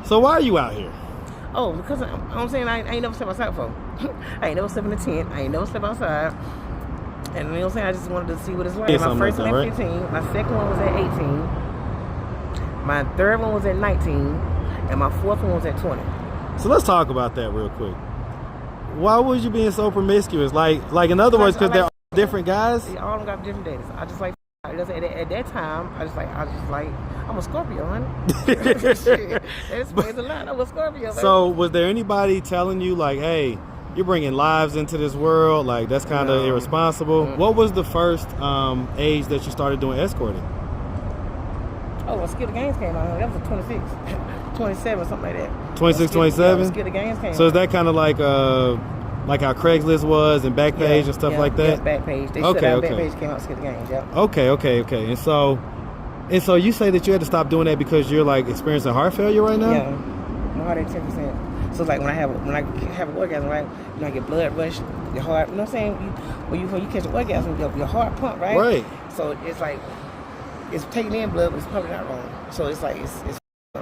So why are you out here? Oh, because I'm saying I ain't never slept outside before. I ain't never slept in a tent. I ain't never slept outside. And you know what I'm saying? I just wanted to see what it's like. My first one at 15. My second one was at 18. My third one was at 19. And my fourth one was at 20. So let's talk about that real quick. Why was you being so promiscuous? Like in other words, because they're different guys? They all got different days. I just like, at that time, I was like, I'm a Scorpio, honey. Shit. That explains a lot. I'm a Scorpio. So was there anybody telling you like, hey, you're bringing lives into this world, like that's kind of irresponsible? Mm-hmm. What was the first age that you started doing escorting? Oh, well, Skill the Games came out. That was a 26, 27, something like that. 26, 27? Skill the Games came out. So is that kind of like how Craigslist was and Backpage and stuff like that? Yeah, Backpage. They shut down Backpage, came out Skill the Games, yeah. Okay. And so you say that you had to stop doing that because you're like experiencing heart failure right now? Yeah, my heart at 10%. So it's like when I have an orgasm, right? You know, I get blood rush, your heart. You know what I'm saying? When you catch an orgasm, your heart pump, right? Right. So it's like it's taking in blood, but it's pumping out wrong. So it's like it's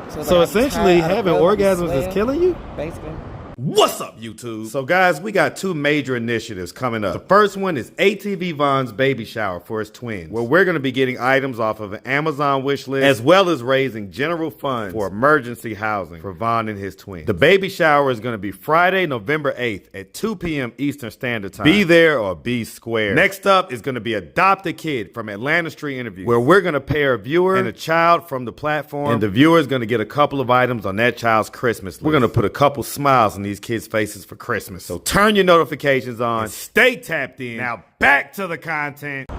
so like essentially having orgasms is killing you? Basically. What's up, YouTube? So guys, we got two major initiatives coming up. The first one is ATV Von's baby shower for his twins, where we're going to be getting items off of an Amazon wish list, as well as raising general funds for emergency housing for Von and his twins. The baby shower is going to be Friday, November 8th at 2 p.m. Eastern Standard Time. Be there or be square. Next up is going to be Adopt a Kid from Atlstreetinterviews, where we're going to pair a viewer and a child from the platform, and the viewer is going to get a couple of items on that child's Christmas list. We're going to put a couple smiles on these kids' faces for Christmas. So turn your notifications on and stay tapped in. Now back to the content.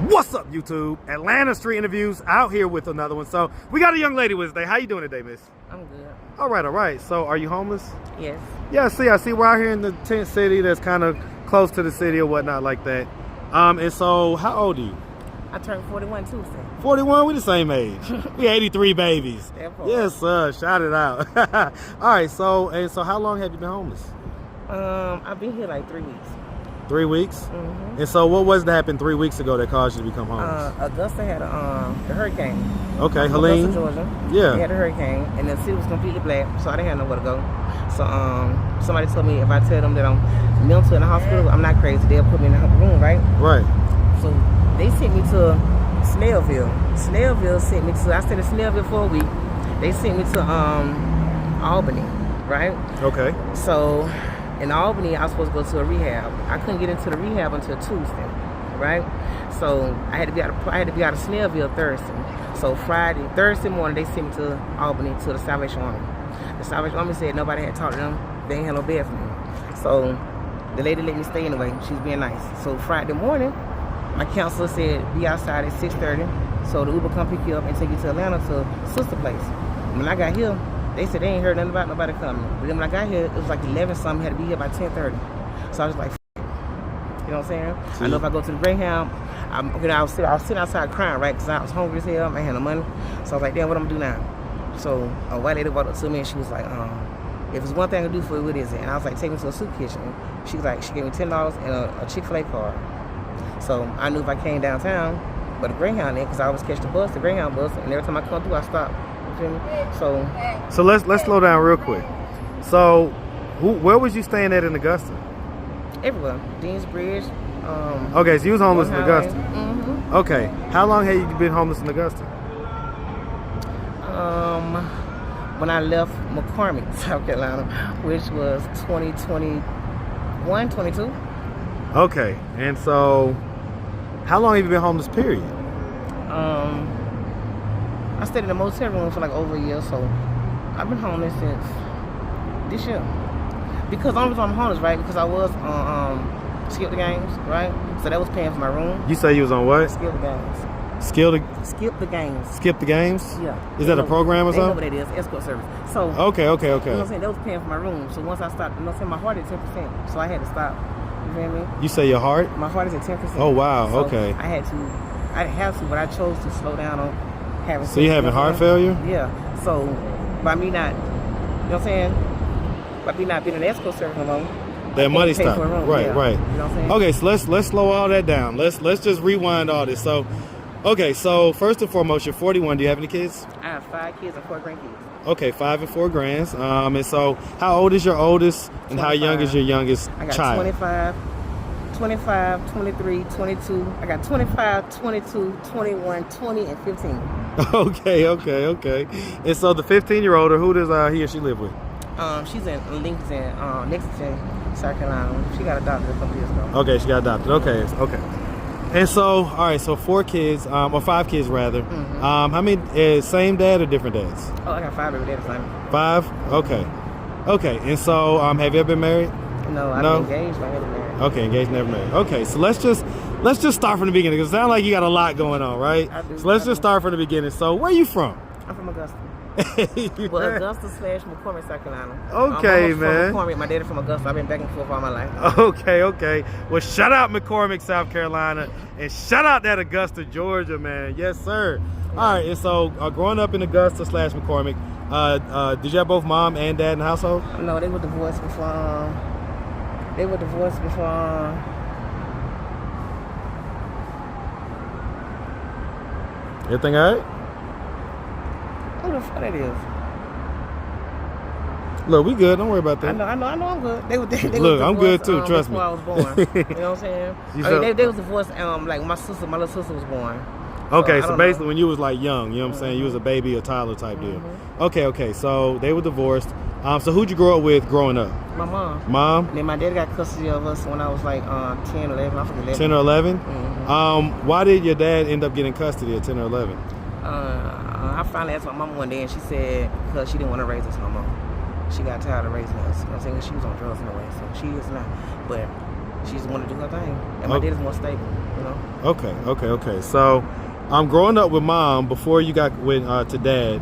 What's up, YouTube? Atlstreetinterviews out here with another one. So we got a young lady with us today. How you doing today, miss? I'm good. All right. So are you homeless? Yes. Yeah, I see we're out here in the tent city that's kind of close to the city or whatnot like that. And so how old are you? I turned 41 Tuesday. 41, we the same age. We 83 babies. Yes, sir. Shout it out. All right, so how long have you been homeless? I've been here like 3 weeks. 3 weeks? Mm-hmm. And so what was that happened 3 weeks ago that caused you to become homeless? Augusta had the hurricane. Okay, Helene. Augusta, Georgia. Yeah. They had a hurricane, and the city was completely black, so I didn't have nowhere to go. So somebody told me if I tell them that I'm mental in the hospital, I'm not crazy, they'll put me in the room, right? Right. So they sent me to Snellville. Snellville sent me to, I stayed in Snellville for a week. They sent me to Albany, right? Okay. So in Albany, I was supposed to go to a rehab. I couldn't get into the rehab until Tuesday, right? So I had to be out of Snellville Thursday. So Thursday morning, they sent me to Albany to the Salvation Army. The Salvation Army said nobody had talked to them. They ain't had no bed for me. So the lady let me stay anyway. She was being nice. So Friday morning, my counselor said, be outside at 6:30, so the Uber come pick you up and take you to Atlanta to sister place. When I got here, they said they ain't heard nothing about nobody coming. But then when I got here, it was like 11 something, had to be here by 10:30. So I was like, you know what I'm saying? See? I know if I go to the Greyhound, I was sitting outside crying, right? Because I was hungry as hell, I ain't had no money. So I was like, damn, what I'm gonna do now? So a white lady walked up to me and she was like, if it's one thing I can do for you, what is it? And I was like, take me to a soup kitchen. She was like, she gave me $10 and a Chick-fil-A card. So I knew if I came downtown, but the Greyhound in, because I always catch the Greyhound bus, and every time I come through, I stop. You feel me? So let's slow down real quick. So where was you staying at in Augusta? Everywhere. Deansbridge. Okay, so you was homeless in Augusta. Mm-hmm. Okay. How long have you been homeless in Augusta? When I left McCormick, South Carolina, which was 2021, 22. Okay, and so how long have you been homeless, period? I stayed in a motel room for like over a year, so I've been homeless since this year. Because the only reason I'm homeless, right? Because I was on Skip the Games, right? So that was paying for my room. You say you was on what? Skip the Games. Skip the Games. Skip the Games? Yeah. Is that a program or something? They know what that is, escort service. So Okay. You know what I'm saying? That was paying for my room. So once I stopped, you know what I'm saying, my heart is 10%. So I had to stop. You feel me? You say your heart? My heart is at 10%. Oh wow, so okay. I didn't have to, but I chose to slow down on having. So you having heart failure? Yeah. So by me not, you know what I'm saying? By me not being an escort service no longer, that money stopped. Right. You know what I'm saying? Okay, so let's slow all that down. Let's just rewind all this. So first and foremost, you're 41. Do you have any kids? I have 5 kids and 4 grandkids. Okay, 5 and 4 grands. And so how old is your oldest and 25. how young is your youngest I got child? 25, 23, 22. I got 25, 22, 21, 20, and 15. Okay. And so the 15-year-old, who does he or she live with? She's in Lexington, South Carolina. She got adopted a couple years ago. Okay, she got adopted. Okay. And so, all right, so 4 kids, or 5 kids rather. Mm-hmm. How many, same dad or different dads? Oh, I got 5 every day the same. 5? Okay. And so, have you ever been married? No, I've been engaged, but I never married. Okay, engaged, never married. Okay, so let's just start from the beginning, because it sounds like you got a lot going on, right? I do. So let's just start from the beginning. So where are you from? I'm from Augusta. Well, Augusta / McCormick, South Carolina. Okay, I'm man. from McCormick. My daddy from Augusta. I've been back and forth all my life. Okay. Well, shout out McCormick, South Carolina, and shout out that Augusta, Georgia, man. Yes, sir. All right, and so growing up in Augusta / McCormick, did you have both mom and dad in the household? No, they were divorced before. Everything all right? Who the fuck that is? Look, we good. Don't worry about that. I know, I'm good. They Look, was I'm good too. Trust me. before I was born. You know what I'm saying? They was divorced. Like my little sister was born. Okay, so so basically when you was like young, you know what I'm saying? You was a baby, a toddler type deal. Okay. So they were divorced. So who'd you grow up with growing up? My mom. Mom? And then my dad got custody of us when I was like 10, 11. I was 11. 10 or 11? Why did your dad end up getting custody at 10 or 11? I finally asked my mom one day, and she said because she didn't want to raise us no more. She got tired of raising us. You know what I'm saying? She was on drugs in a way, so she is not. But she just wanted to do her thing. And my dad is more stable, you know? Okay. So growing up with mom before you got with to dad,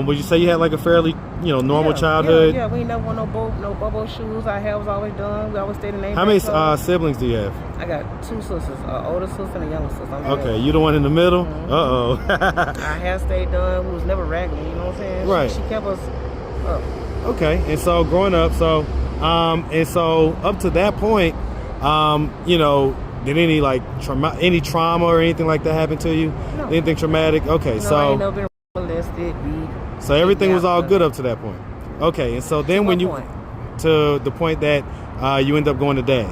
would you say you had like a fairly, normal childhood? Yeah, we ain't never wore no bubble shoes. Our hair was always done. We always stayed in the name. How many siblings do you have? I got 2 sisters, an older sister and a younger sister. Okay, you the one in the middle? Uh-oh. Our hair stayed done. We was never raggedy, you know what I'm saying? Right. She kept us up. Okay, and so growing up, and so up to that point, did any like any trauma or anything like that happen to you? No. Anything traumatic? Okay, I so ain't never been molested, beat. So everything was all good up to that point. Okay, and so then to the point that you end up going to dad.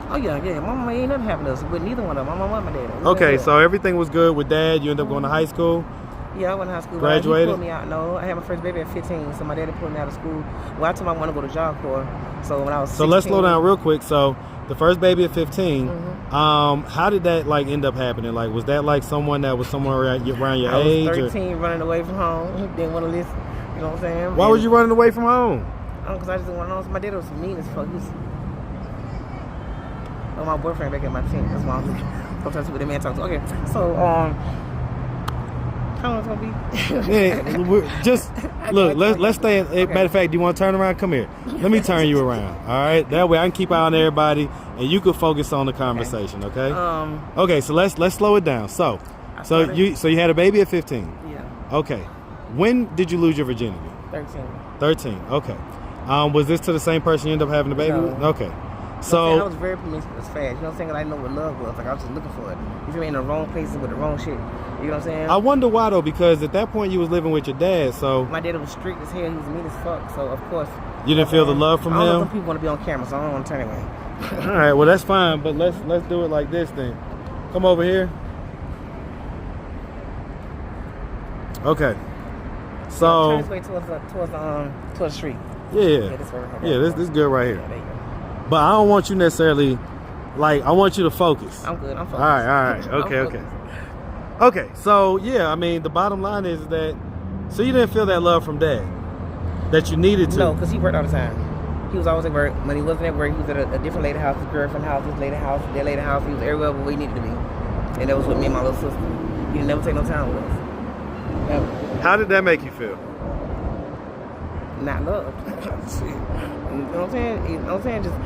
Oh yeah. My mama ain't never happened to us with neither one of them. My mama and my dad. Okay, so everything was good with dad. You end up going to high school. Yeah, I went to high school. Graduated? He pulled me out. No, I had my first baby at 15, so my daddy pulled me out of school. Well, I told him I want to go to Job Corps. So when I was 16, so let's slow down real quick. So the first baby at 15, how did that like end up happening? Like, was that like someone that was somewhere around your age? I was 13, running away from home. Didn't want to listen. You know what I'm saying? Why was you running away from home? Because I just didn't want to know. My daddy was mean as fuck. My boyfriend back at my team. That's why I'm talking with the man talks. Okay, so how long it's gonna be? Yeah, just look. Let's stay. Okay. Matter of fact, do you want to turn around? Come here. Let me turn you around. All right. That way I can keep eye on everybody, and you can focus on the conversation. Okay. Okay. So let's slow it down. So you had a baby at 15. Yeah. Okay. When did you lose your virginity? 13. 13. Okay. Was this to the same person you ended up having a baby No. with? Okay. So I was very promiscuous fast. You know what I'm saying? I didn't know what love was. Like I was just looking for it. You feel me? In the wrong places with the wrong shit. You know what I'm saying? I wonder why though, because at that point you was living with your dad. So my dad was strict as hell. He was mean as fuck. So of course you didn't feel the love from him. I don't know if people want to be on camera, so I don't want to turn away. All right. Well, that's fine. But let's do it like this then. Come over here. Okay. So turn this way towards the street. Yeah. This is good right here. Yeah, there you go. But I don't want you necessarily, I want you to focus. I'm good. I'm focused. All right. Okay. So, yeah, I mean, the bottom line is that, so you didn't feel that love from dad that you needed to? No, because he worked all the time. He was always at work. When he wasn't at work, he was at a different lady house, his girlfriend house, his lady house, their lady house. He was everywhere where we needed to be. And that was with me and my little sister. He didn't never take no time with us. Never. How did that make you feel? Not love. You know what I'm saying? You know what I'm saying? Just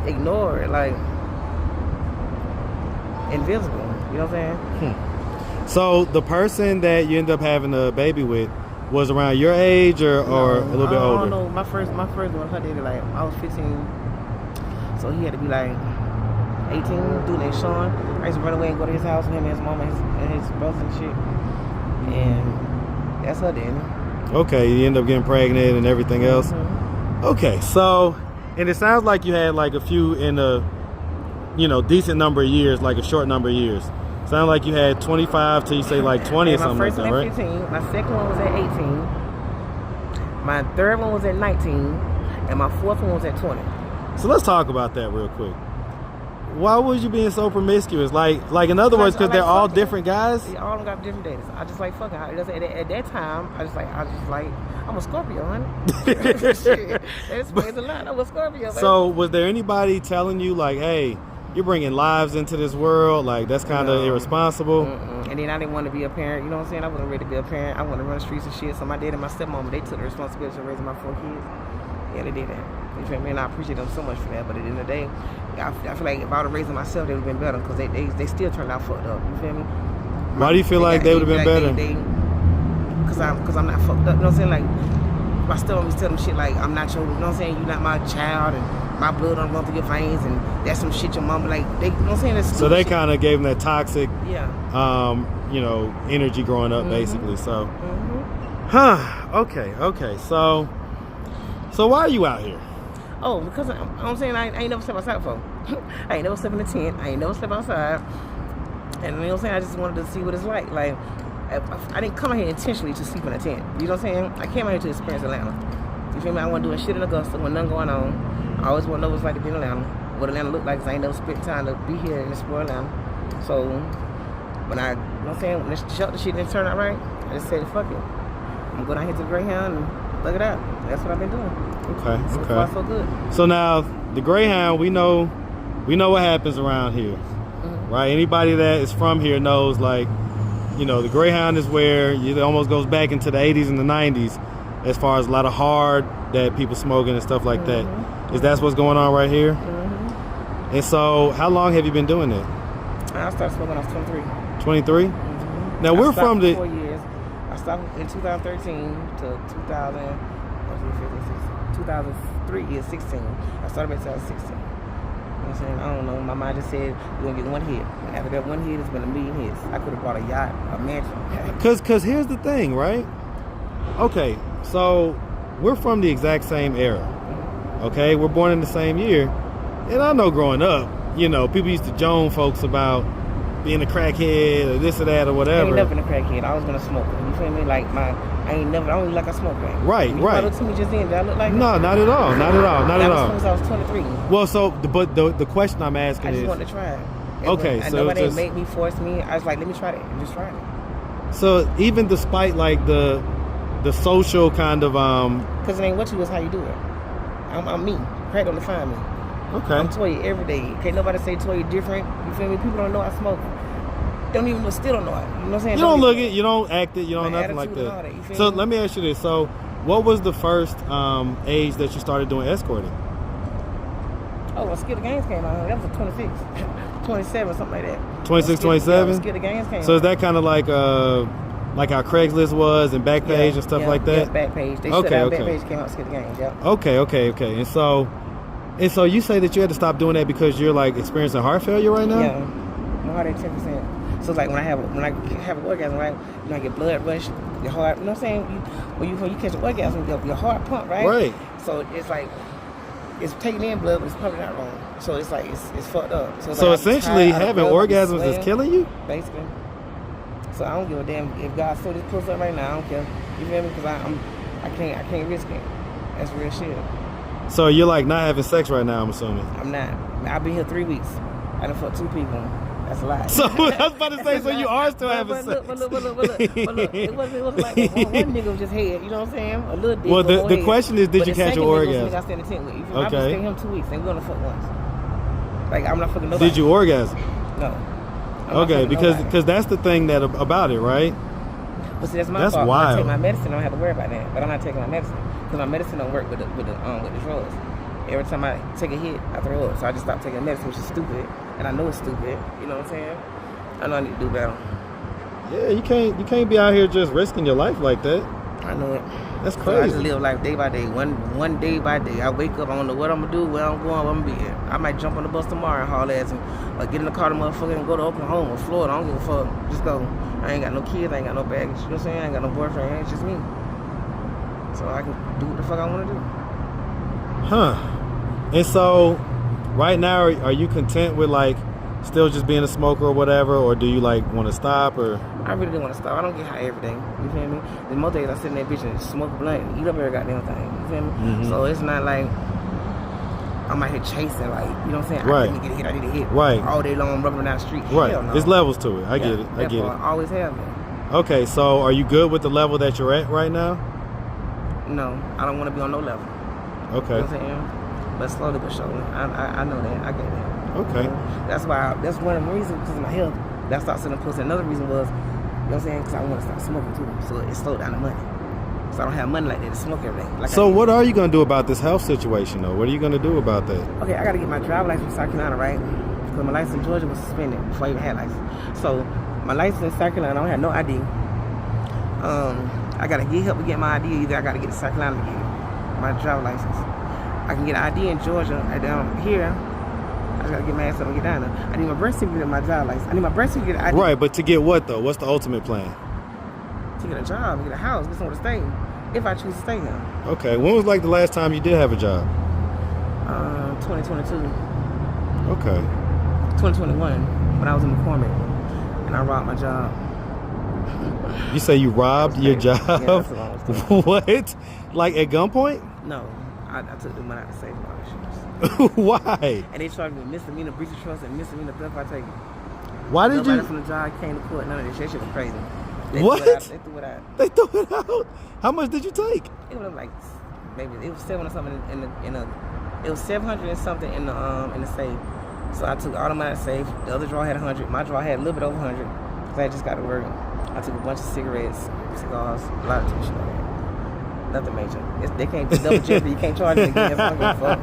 ignore it, like invisible. You know what I'm saying? So the person that you end up having a baby with was around your age or a little bit older? I don't know. My first one, her daddy, like I was 15, so he had to be like 18, doing that Sean. I used to run away and go to his house with him and his mom and his brothers and shit. And that's her daddy. Okay, you end up getting pregnant and everything else. Okay, so, and it sounds like you had like a few in a, decent number of years, like a short number of years. Sound like you had 25 till you say like 20 or something like that, right? My first one at 15. My second one was at 18. My third one was at 19. And my fourth one was at 20. So let's talk about that real quick. Why was you being so promiscuous? Like in other words, because they're all different guys? Yeah, all of them got different dates. I just like fucking. At that time, I'm a Scorpio, honey. Shit, that explains a lot. I'm a Scorpio. So was there anybody telling you like, hey, you're bringing lives into this world? Like that's kind of irresponsible. And then I didn't want to be a parent. You know what I'm saying? I wasn't ready to be a parent. I wanted to run the streets and shit. So my dad and my stepmom, they took the responsibility of raising my 4 kids. Yeah, they did that. You feel me? And I appreciate them so much for that. But at the end of the day, I feel like if I would have raised them myself, they would have been better because they still turned out fucked up. You feel me? Why do you feel like they would have been better? Because I'm not fucked up. You know what I'm saying? Like, my stepmom used to tell them shit like, I'm not your, you know what I'm saying? You're not my child and my blood don't run through your veins and that's some shit your mama, like, they, you know what I'm saying? That's so they kind of gave them that toxic, yeah, energy growing up, basically. So, okay. So why are you out here? Oh, because I'm saying I ain't never slept outside before. I ain't never slept in a tent. I ain't never slept outside. And you know what I'm saying? I just wanted to see what it's like. Like, I didn't come out here intentionally to sleep in a tent. You know what I'm saying? I came out here to experience Atlanta. You feel me? I wasn't doing shit in Augusta when nothing going on. I always want to know what it's like to be in Atlanta. What Atlanta look like, because I ain't never spent time to be here and explore Atlanta. So, when you know what I'm saying? When the shelter shit didn't turn out right, I just said, fuck it. I'm going out here to the Greyhound and look it up. That's what I've been doing. Okay. So far, so good. So now, the Greyhound, we know what happens around here, right? Anybody that is from here knows, like, the Greyhound is where it almost goes back into the 80s and the 90s as far as a lot of hard that people smoking and stuff like that. Is that what's going on right here? And so, how long have you been doing that? I started smoking when I was 23. 23? Now, we're from the... 4 years. I stopped in 2013 to 2003 is 16. I started in 2016. You know what I'm saying? I don't know. My mind just said, you're going to get one hit. And after that one hit, it's been a million hits. I could have bought a yacht, a mansion. Because here's the thing, right? Okay, so we're from the exact same era. Okay, we're born in the same year. And I know growing up, people used to joan folks about being a crackhead or this or that or whatever. I ain't never been a crackhead. I was been a smoker. You feel me? Like I don't like a smoke crack. Right. You look to me just then, did I look like No, not at all. Not at all. Not at all. Since I was 23. Well, so, but the question I'm asking is... I just wanted to try it. Okay, so... Nobody didn't make me, force me. I was like, let me try it. And just try it. So, even despite, like, the social kind of... Because it ain't what you is, how you do it. I'm me. Crack don't define me. Okay. I'm Toya every day. Can't nobody say Toya different. You feel me? People don't know I smoke. Don't even know, still don't know it. You know what I'm saying? You don't look it, you don't act it, you don't nothing like that. So let me ask you this. So what was the first age that you started doing escorting? Oh, when Skill the Games came out, that was 26. 27, something like that. 26, 27? Skill the Games came out. So is that kind of like how Craigslist was and Backpage and stuff like that? Yeah, Backpage. They shut down Backpage, came out Skill the Games, yeah. Okay. And so you say that you had to stop doing that because you're like experiencing heart failure right now? Yeah. My heart at 10%. So it's like when I have an orgasm, right? I get blood rush, your heart. You know what I'm saying? When you catch an orgasm, your heart pump, right? Right. So it's like it's taking in blood, but it's pumping out wrong. So it's like it's fucked up. So like essentially, having orgasms is killing you. Basically. So I don't give a damn if God still this puss up right now. I don't care. You feel me? Because I can't risk it. That's real shit. So you're like not having sex right now, I'm assuming. I'm not. I've been here 3 weeks. I done fucked 2 people. That's a lot. So I was about to say, so you are still having sex. But look. It wasn't like one nigga was just head. You know what I'm saying? A little dick. Well, the question is, did you catch your orgasm? I stayed in the tent with. Okay. I've been staying him 2 weeks, and we're gonna fuck once. Like I'm not fucking nobody. Did you orgasm? No. Okay, because that's the thing that about it, right? But see, that's my fault. When I take my medicine, I don't have to worry about that. But I'm not taking my medicine because my medicine don't work with the drugs. Every time I take a hit, I throw up. So I just stopped taking medicine, which is stupid, and I know it's stupid. You know what I'm saying? I know I need to do better. Yeah, you can't be out here just risking your life like that. I know it. That's crazy. So I just live life day by day, one day by day. I wake up, I don't know what I'm gonna do, where I'm going, where I'm gonna be at. I might jump on the bus tomorrow and haul ass and get in the car to motherfucker and go to Oklahoma or Florida. I don't give a fuck. Just go. I ain't got no kids, I ain't got no baggage. You know what I'm saying? I ain't got no boyfriend. It's just me. so I can do what the fuck I want to do. Huh. And so, right now, are you content with like still just being a smoker or whatever, or do you like want to stop? Or I really didn't want to stop. I don't get high every day. You feel me? The most days I sit in that bitch and smoke a blunt and eat up every goddamn thing. You feel me? Mm-hmm. So it's not like I'm out here chasing, like, you know what I'm saying? Right. I need to get a hit, I need to hit. Right. All day long, rubbing down the street. Right. Hell no. There's levels to it. I get it. I get it. I always have been. Okay, so are you good with the level that you're at right now? No, I don't want to be on no level. Okay. You know what I'm saying? But slowly but surely. I know that. I get that. Okay. That's one of the reasons, because of my health, that I stopped selling pussy. Another reason was, you know what I'm saying, because I want to stop smoking too. So it slowed down the money. So I don't have money like that to smoke every day. Like so what are you going to do about this health situation, though? What are you going to do about that? Okay, I got to get my driver's license in South Carolina, right? Because my license in Georgia was suspended before I even had license. So my license in South Carolina, I don't have no ID. I got to get help to get my ID. Either I got to get to South Carolina to get my driver's license. I can get an ID in Georgia, and down here, I just got to get my ass up and get down there. I need my birth certificate and my driver's license. I need my birth certificate and ID. Right, but to get what, though? What's the ultimate plan? To get a job, get a house, get somewhere to stay, if I choose to stay here. Okay, when was like the last time you did have a job? 2022. Okay. 2021, when I was in McCormick, and I robbed my job. You say you robbed your job? Yeah, that's what I was doing. What? Like at gunpoint? No, I took the money out to save my insurance. Why? And they charged me misdemeanor breach of trust and misdemeanor theft if I take it. Why did Nobody you? from the job came to court. None of this shit. Shit was crazy. What? They threw it out. They threw it out. How much did you take? It was like maybe it was 700 or something in a. It was 700 and something in the safe. So I took all the money out of the safe. The other drawer had 100. My drawer had a little bit over 100. Cause I just got to work. I took a bunch of cigarettes, cigars, a lot of shit like that. Nothing major. They can't double jeopardy. You can't charge me again. That's not fuck.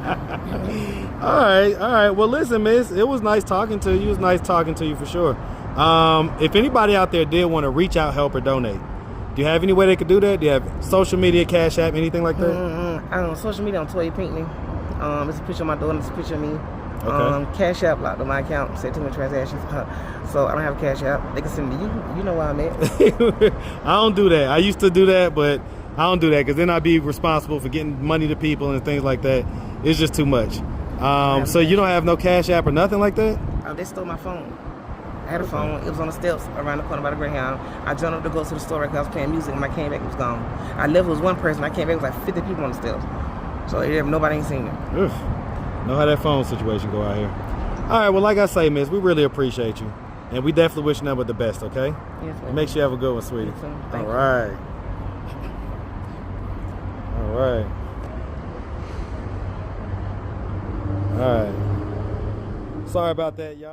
All right. Well, listen, miss, it was nice talking to you. It was nice talking to you for sure. If anybody out there did want to reach out, help, or donate, do you have any way they could do that? Do you have social media, Cash App, anything like that? I don't know. Social media on Toya Pinckney. It's a picture of my daughter. It's a picture of me. Okay. Cash App locked on my account. Said too many transactions. So I don't have a Cash App. They can send me. You know where I'm at. I don't do that. I used to do that, but I don't do that because then I'd be responsible for getting money to people and things like that. It's just too much. So you don't have no Cash App or nothing like that? They stole my phone. I had a phone. It was on the steps around the corner by the Greyhound. I jumped up to go to the store because I was playing music. When I came back, it was gone. I left, it was one person. I came back, it was like 50 people on the steps. So nobody ain't seen it. Oof. Know how that phone situation go out here. All right, well, like I say, miss, we really appreciate you. And we definitely wish nothing but the best, okay? Yes, ma'am. And make sure you have a good one, sweetie. Thank you. All right. All right. Sorry about that, y'all.